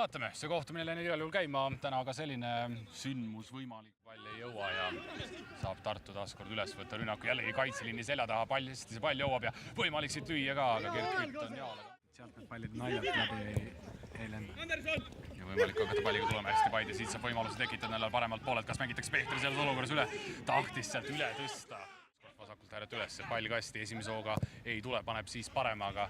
vaatame, see kohtumine läinud igal juhul käima, täna ka selline sündmus võimalik, pall ei jõua ja saab Tartu taaskord üles võtta rünnaku, jällegi kaitseliini selja taha, see pall jõuab ja võimalik siit lüüa ka, aga Gert Kütt on jaalaga. Sealt need pallid naljalt läbi ei lenda. Ja võimalik hakata palliga tulema hästi Paide, siit saab võimaluse tekitada neile paremalt poolelt, kas mängitakse Pehtri selles olukorras üle, tahtis sealt üle tõsta. Vasakult ääret üles, pall kasti esimese hooga ei tule, paneb siis parema, aga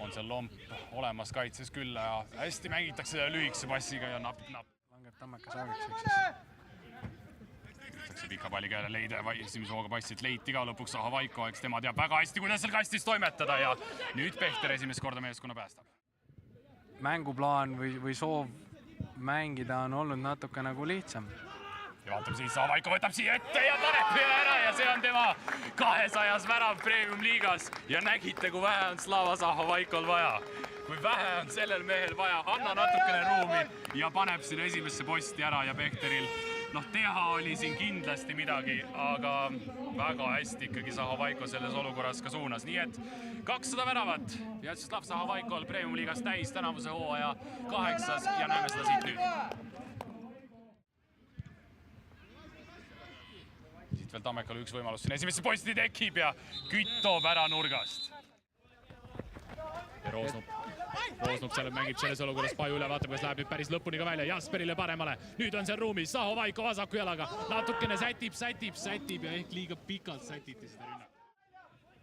on seal lomp olemas kaitses küll ja hästi mängitakse lühikese passiga ja napp. Langeb Tammeka saagiks, eks siis. Võitakse pika palli käele leida ja esimese hooga passid leiti ka lõpuks Saha Vaiko, eks tema teab väga hästi, kuidas seal kastis toimetada ja nüüd Pehter esimest korda meeskonna päästab. Mänguplaan või soov mängida on olnud natuke nagu lihtsam. Ja vaatame siis, Saha Vaiko võtab siia ette ja paneb üle ära ja see on tema 200 värav Premium liigas. Ja nägite, kui vähe on Slava Saha Vaikol vaja. Kui vähe on sellel mehel vaja, anna natukene ruumi ja paneb sinna esimesse posti ära ja Pehteril teha oli siin kindlasti midagi, aga väga hästi ikkagi Saha Vaiko selles olukorras ka suunas. Nii et 200 väravat Vjatšeslav Saha Vaikol Premium liigas täis tänavuse hooaja 8. ja näeme seda siit nüüd. Siit veel Tammekal üks võimalus siin esimesse posti tekib ja Kütt toob ära nurgast. Ja Roosnup seal mängib selles olukorras Paju üle, vaatab, kas läheb nüüd päris lõpuni ka välja. Jasperile paremale, nüüd on seal ruumis Saha Vaiko vasaku jalaga, natukene sätib ja ehk liiga pikalt sätiti seda rünnak.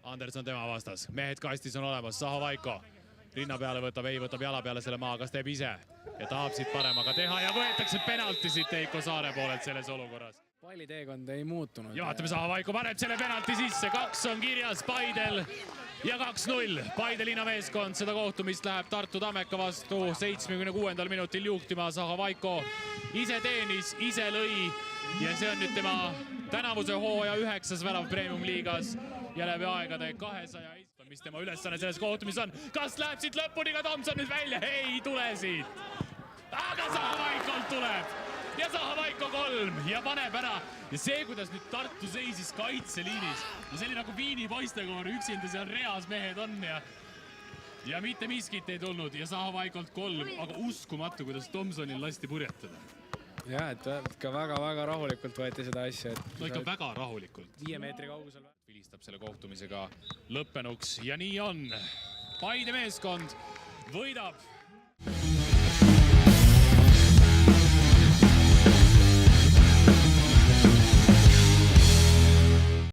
Anderson tema vastas, mehed kastis on olemas, Saha Vaiko rinna peale võtab jala peale selle maa, kas teeb ise ja tahab siit paremaga teha ja võetakse penalti siit Eiko Saare poolelt selles olukorras. Palliteekond ei muutunud. Ja vaatame, Saha Vaiko paneb selle penalti sisse, 2 on kirjas Paidel ja 2-0. Paide linnameeskond seda kohtumist läheb Tartu Tammeka vastu 76. minutil juhtima. Saha Vaiko ise teenis, ise lõi ja see on nüüd tema tänavuse hooaja 9. värav Premium liigas ja läbi aegade 200. Mis tema ülesanne selles kohtumis on? Kas läheb siit lõpuni ka Tomson nüüd välja? Ei tule siit. Aga Saha Vaikolt tuleb. Ja Saha Vaiko 3 ja paneb ära. Ja see, kuidas nüüd Tartu seisis kaitseliinis. Ja see oli nagu Viini poistekoor, üksinda seal reas mehed on ja mitte miskit ei tulnud. Ja Saha Vaikolt 3, aga uskumatu, kuidas Tomsonil lasti purjetada. Jah, et ka väga-väga rahulikult võeti seda asja. No ikka väga rahulikult. 5 meetri kaugusel. Vilistab selle kohtumisega lõppenuks ja nii on. Paide meeskond võidab.